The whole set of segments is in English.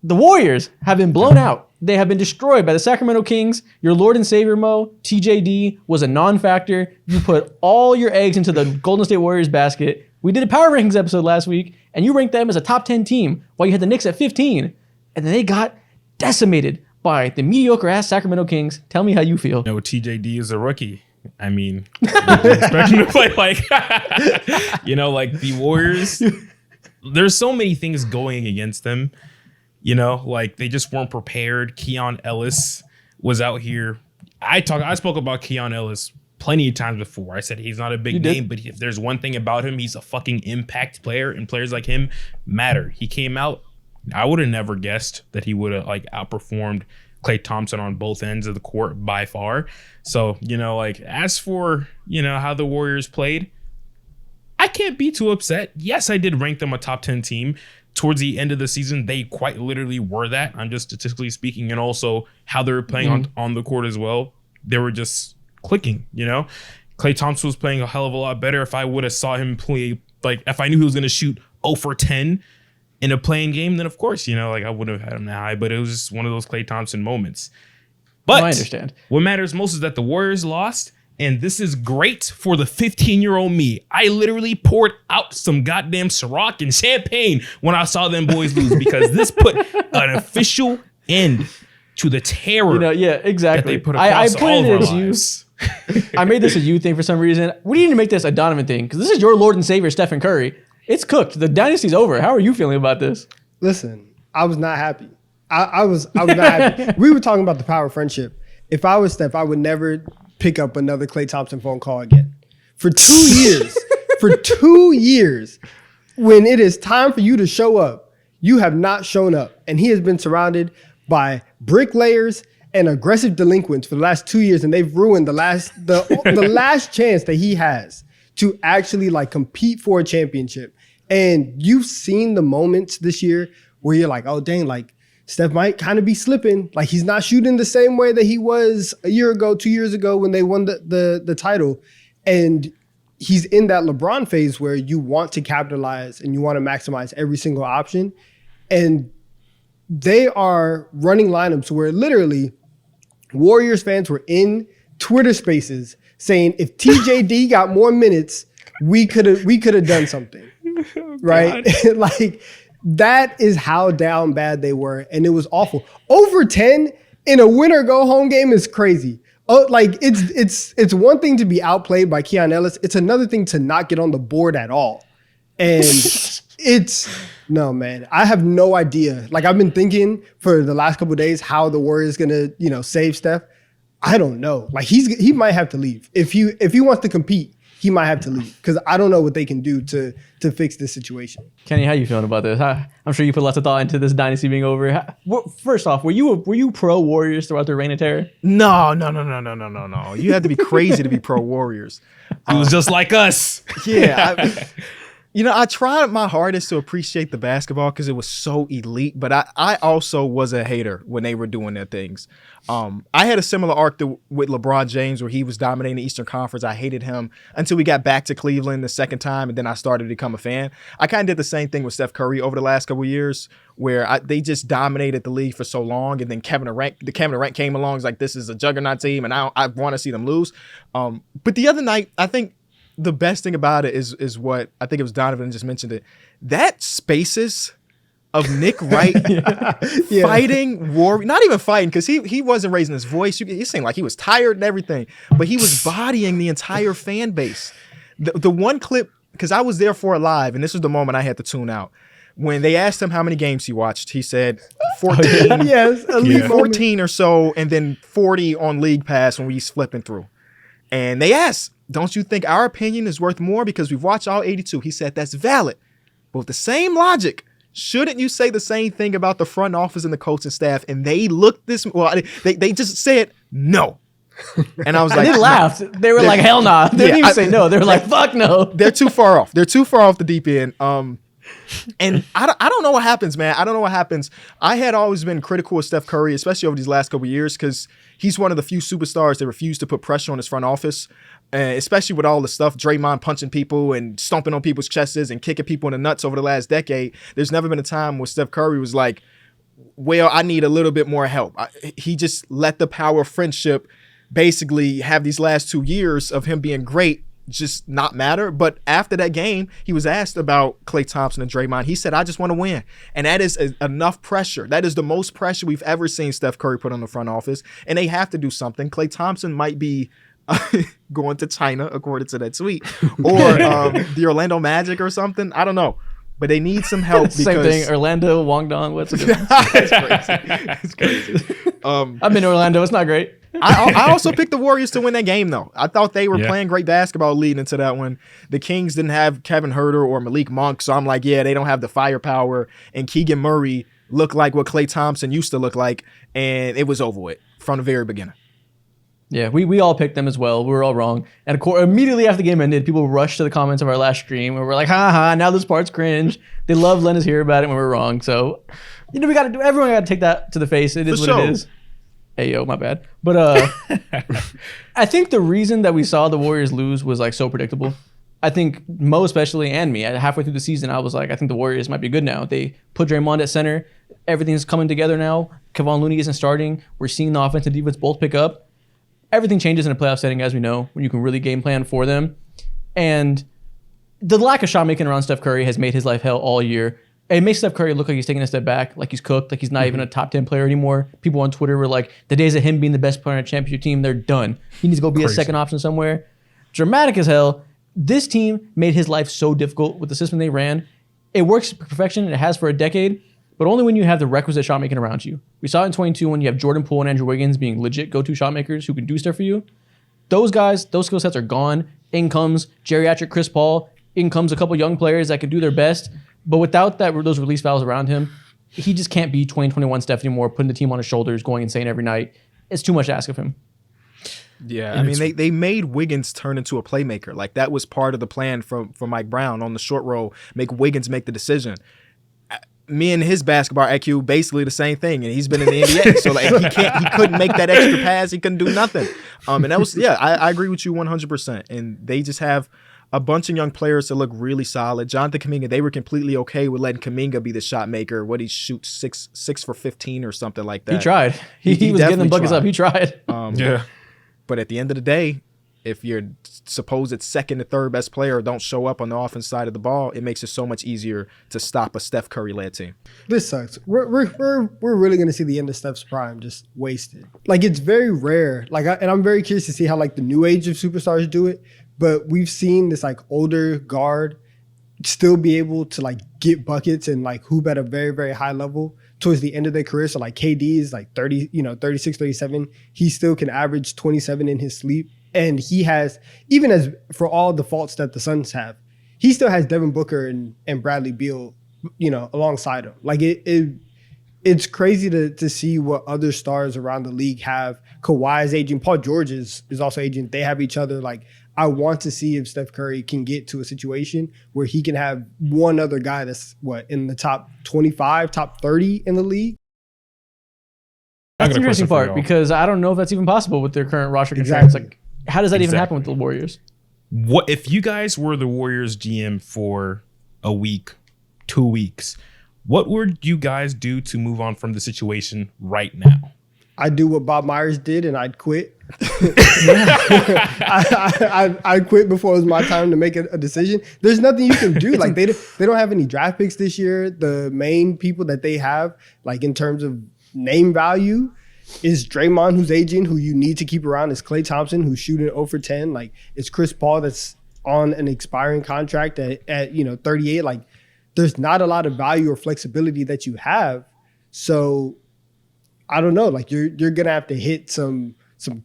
The Warriors have been blown out. They have been destroyed by the Sacramento Kings. Your Lord and Savior, Mo, TJD, was a non-factor. You put all your eggs into the Golden State Warriors basket. We did a Power Rankings episode last week, and you ranked them as a top 10 team while you had the Knicks at 15. And then they got decimated by the mediocre-ass Sacramento Kings. Tell me how you feel. No, TJD is a rookie. I mean, expect him to play like, like the Warriors. There's so many things going against them. Like they just weren't prepared. Keon Ellis was out here. I spoke about Keon Ellis plenty of times before. I said he's not a big name, but if there's one thing about him, he's a fucking impact player, and players like him matter. He came out. I would have never guessed that he would have outperformed Klay Thompson on both ends of the court by far. So, as for, how the Warriors played, I can't be too upset. Yes, I did rank them a top 10 team. Towards the end of the season, they quite literally were that. I'm just statistically speaking, and also how they were playing on the court as well. They were just clicking, Klay Thompson was playing a hell of a lot better. If I would have saw him play, if I knew he was going to shoot 0 for 10 in a playing game, then of course, I wouldn't have had him that high. But it was just one of those Klay Thompson moments. But I understand. What matters most is that the Warriors lost. And this is great for the 15-year-old me. I literally poured out some goddamn Ciroc and champagne when I saw them boys lose, because this put an official end to the terror. Yeah, exactly. That they put across all of our lives. I made this a you thing for some reason. We need to make this a Donovan thing, because this is your Lord and Savior, Stephen Curry. It's cooked. The dynasty's over. How are you feeling about this? Listen, I was not happy. I was not happy. We were talking about the power of friendship. If I was Steph, I would never pick up another Klay Thompson phone call again. For 2 years, for 2 years, when it is time for you to show up, you have not shown up. And he has been surrounded by bricklayers and aggressive delinquents for the last 2 years, and they've ruined the last chance that he has to actually compete for a championship. And you've seen the moments this year where you're like, oh dang, Steph might kind of be slipping. He's not shooting the same way that he was a year ago, 2 years ago when they won the title. And he's in that LeBron phase where you want to capitalize and you want to maximize every single option. And they are running lineups where literally Warriors fans were in Twitter spaces saying, if TJD got more minutes, we could have done something. Right? That is how down bad they were, and it was awful. Over 10 in a winner go home game is crazy. Oh, it's one thing to be outplayed by Keon Ellis. It's another thing to not get on the board at all. And no, man. I have no idea. I've been thinking for the last couple of days how the Warriors gonna save Steph. I don't know. He might have to leave if he wants to compete. He might have to leave because I don't know what they can do to fix this situation. Kenny, how you feeling about this? I'm sure you put lots of thought into this dynasty being over. First off, were you pro Warriors throughout their reign of terror? No. You had to be crazy to be pro Warriors. He was just like us. Yeah. I tried my hardest to appreciate the basketball because it was so elite, but I also was a hater when they were doing their things. I had a similar arc with LeBron James where he was dominating the Eastern Conference. I hated him until we got back to Cleveland the second time, and then I started to become a fan. I kind of did the same thing with Steph Curry over the last couple of years where they just dominated the league for so long, and then Kevin Durant came along. It's like, this is a juggernaut team, and I want to see them lose. But the other night, I think the best thing about it is what I think it was Donovan just mentioned it. That spaces of Nick Wright fighting Warrior, not even fighting because he wasn't raising his voice. It seemed like he was tired and everything, but he was bodying the entire fan base. The one clip, because I was there for it live, and this was the moment I had to tune out. When they asked him how many games he watched, he said 14. Yes, 14 or so, and then 40 on League Pass when he's flipping through. And they asked, don't you think our opinion is worth more because we've watched all 82? He said, that's valid. But with the same logic, shouldn't you say the same thing about the front office and the coaching staff? And they looked they just said no. And I was like, they laughed. They were like, hell nah. They didn't even say no. They were like, fuck no. They're too far off. They're too far off the deep end. And I don't know what happens, man. I don't know what happens. I had always been critical of Steph Curry, especially over these last couple of years, because he's one of the few superstars that refuse to put pressure on his front office, especially with all the stuff, Draymond punching people and stomping on people's chests and kicking people in the nuts over the last decade. There's never been a time where Steph Curry was like, well, I need a little bit more help. He just let the power of friendship basically have these last 2 years of him being great just not matter. But after that game, he was asked about Klay Thompson and Draymond. He said, I just want to win. And that is enough pressure. That is the most pressure we've ever seen Steph Curry put on the front office. And they have to do something. Klay Thompson might be going to China, according to that tweet, or the Orlando Magic or something. I don't know. But they need some help. Same thing. Orlando, Wangdong. What's it? It's crazy. I've been to Orlando. It's not great. I also picked the Warriors to win that game, though. I thought they were playing great basketball leading into that one. The Kings didn't have Kevin Huerter or Malik Monk, so I'm like, yeah, they don't have the firepower. And Keegan Murray looked like what Klay Thompson used to look like, and it was over with from the very beginning. Yeah, we all picked them as well. We were all wrong. And of course, immediately after the game ended, people rushed to the comments of our last stream and we're like, ha, now this part's cringe. They love letting us hear about it when we're wrong. So, we got to do, everyone got to take that to the face. It is what it is. Hey, yo, my bad. But I think the reason that we saw the Warriors lose was like so predictable. I think Mo especially and me, halfway through the season, I was like, I think the Warriors might be good now. They put Draymond at center. Everything's coming together now. Kevon Looney isn't starting. We're seeing the offense and defense both pick up. Everything changes in a playoff setting, as we know, when you can really game plan for them. And the lack of shot making around Steph Curry has made his life hell all year. It makes Steph Curry look like he's taking a step back, like he's cooked, like he's not even a top 10 player anymore. People on Twitter were like, the days of him being the best player on a championship team, they're done. He needs to go be a second option somewhere. Dramatic as hell. This team made his life so difficult with the system they ran. It works to perfection, and it has for a decade, but only when you have the requisite shot making around you. We saw it in 22 when you have Jordan Poole and Andrew Wiggins being legit go-to shot makers who can do stuff for you. Those guys, those skill sets are gone. In comes geriatric Chris Paul. In comes a couple young players that can do their best. But without those release valves around him, he just can't be 2021 Steph anymore, putting the team on his shoulders, going insane every night. It's too much to ask of him. Yeah, I mean, they made Wiggins turn into a playmaker. Like, that was part of the plan for Mike Brown on the short roll, make Wiggins make the decision. Me and his basketball IQ, basically the same thing, and he's been in the NBA, so like he couldn't make that extra pass, he couldn't do nothing. And that was I agree with you 100%. And they just have a bunch of young players that look really solid. Jonathan Kuminga, they were completely okay with letting Kuminga be the shot maker. What he shoots 6 for 15 or something like that. He tried. He was getting them buckets up. He tried. But at the end of the day, if your supposed second or third best player don't show up on the offense side of the ball, it makes it so much easier to stop a Steph Curry-led team. This sucks. We're really gonna see the end of Steph's prime just wasted. Like, it's very rare. Like, and I'm very curious to see how like the new age of superstars do it. But we've seen this like older guard still be able to like get buckets and like hoop at a very, very high level towards the end of their career. So like KD is like 30, 36, 37. He still can average 27 in his sleep. And he has, even as for all the faults that the Suns have, he still has Devin Booker and Bradley Beal, alongside him. Like it's crazy to see what other stars around the league have. Kawhi is aging. Paul George is also aging. They have each other. Like, I want to see if Steph Curry can get to a situation where he can have one other guy that's in the top 25, top 30 in the league. That's the interesting part, because I don't know if that's even possible with their current roster constraints. Like, how does that even happen with the Warriors? What if you guys were the Warriors GM for a week, 2 weeks? What would you guys do to move on from the situation right now? I'd do what Bob Myers did, and I'd quit. I'd quit before it was my time to make a decision. There's nothing you can do. Like, they don't have any draft picks this year. The main people that they have, like in terms of name value, is Draymond, who's aging, who you need to keep around. Is Klay Thompson, who's shooting 0 for 10. Like, it's Chris Paul that's on an expiring contract at 38. Like, there's not a lot of value or flexibility that you have. So I don't know. Like, you're gonna have to hit some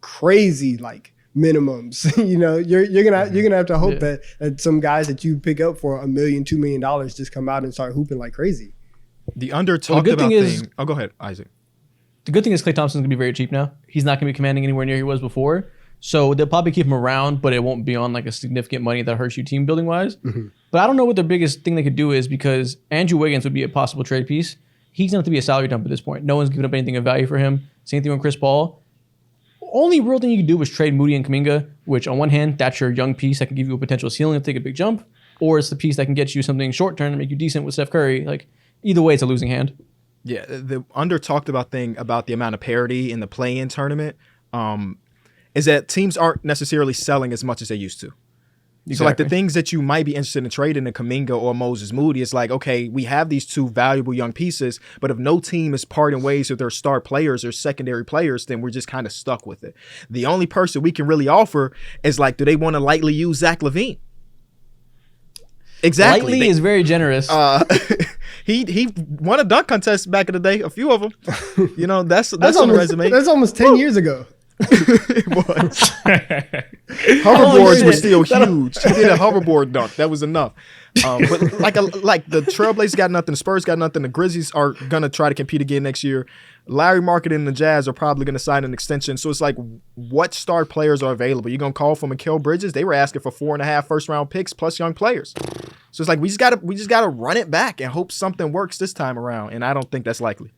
crazy like minimums. You're gonna have to hope that some guys that you pick up for $1 million, $2 million just come out and start hooping like crazy. The under talked about thing. Oh, go ahead, Isaac. The good thing is Klay Thompson's gonna be very cheap now. He's not gonna be commanding anywhere near he was before. So they'll probably keep him around, but it won't be on like a significant money that hurts you team building wise. Mm-hmm. But I don't know what the biggest thing they could do is, because Andrew Wiggins would be a possible trade piece. He's gonna have to be a salary dump at this point. No one's giving up anything of value for him. Same thing with Chris Paul. Only real thing you can do is trade Moody and Kuminga, which on one hand, that's your young piece that can give you a potential ceiling and take a big jump, or it's the piece that can get you something short term and make you decent with Steph Curry. Like, either way, it's a losing hand. Yeah, the under talked about thing about the amount of parity in the play-in tournament is that teams aren't necessarily selling as much as they used to. Exactly. So like the things that you might be interested in trading in Kuminga or Moses Moody, it's like, okay, we have these two valuable young pieces, but if no team is parting ways with their star players or secondary players, then we're just kind of stuck with it. The only person we can really offer is like, do they want to lightly use Zach LaVine? Exactly. Lightly is very generous. He won a dunk contest back in the day, a few of them. You know, that's on almost, the resume. That's almost 10 years ago. It was. Holy Hoverboards were shit. still huge. He did a hoverboard dunk. That was enough. But like the Trailblazers got nothing, the Spurs got nothing. The Grizzlies are gonna try to compete again next year. Larry Market and the Jazz are probably gonna sign an extension. So it's like, what star players are available? You gonna call for Mikal Bridges? They were asking for 4.5 first-round picks plus young players. So it's like we just gotta run it back and hope something works this time around. And I don't think that's likely.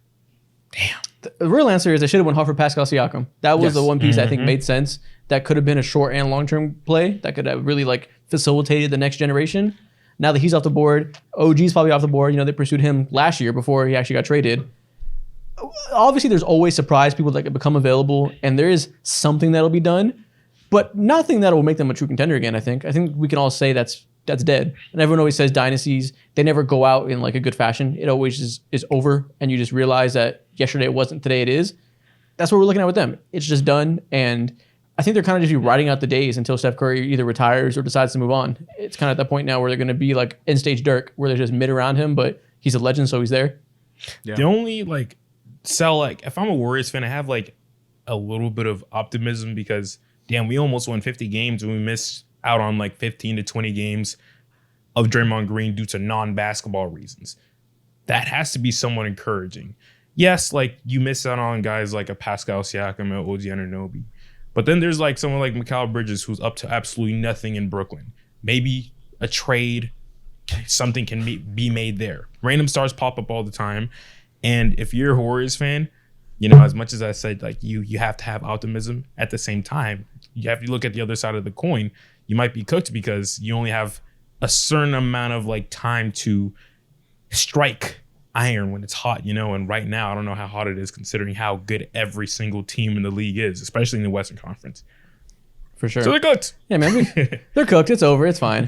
The real answer is I should have went hard for Pascal Siakam. That was Yes. the one piece I think made sense. That could have been a short and long-term play that could have really like facilitated the next generation. Now that he's off the board, OG's probably off the board. You know, they pursued him last year before he actually got traded. Obviously, there's always surprise people that become available, and there is something that'll be done, but nothing that will make them a true contender again. I think we can all say that's dead. And everyone always says dynasties, they never go out in like a good fashion. It always is over, and you just realize that yesterday it wasn't, today it is. That's what we're looking at with them. It's just done, and I think they're kind of just be riding out the days until Steph Curry either retires or decides to move on. It's kind of at that point now where they're going to be like end stage Dirk, where they're just mid around him, but he's a legend, so he's there. Yeah. The only like sell, like if I'm a Warriors fan, I have like a little bit of optimism because damn, we almost won 50 games and we missed out on like 15 to 20 games of Draymond Green due to non-basketball reasons. That has to be somewhat encouraging. Yes, like you miss out on guys like a Pascal Siakam and OG Anunoby. But then there's like someone like Mikal Bridges who's up to absolutely nothing in Brooklyn. Maybe a trade, something can be made there. Random stars pop up all the time. And if you're a Warriors fan, you know, as much as I said, like you have to have optimism, at the same time, you have to look at the other side of the coin. You might be cooked because you only have a certain amount of like time to strike iron when it's hot, you know, and right now I don't know how hot it is considering how good every single team in the league is, especially in the Western Conference. For sure. So they're cooked. Yeah, man, they're cooked. It's over. It's fine.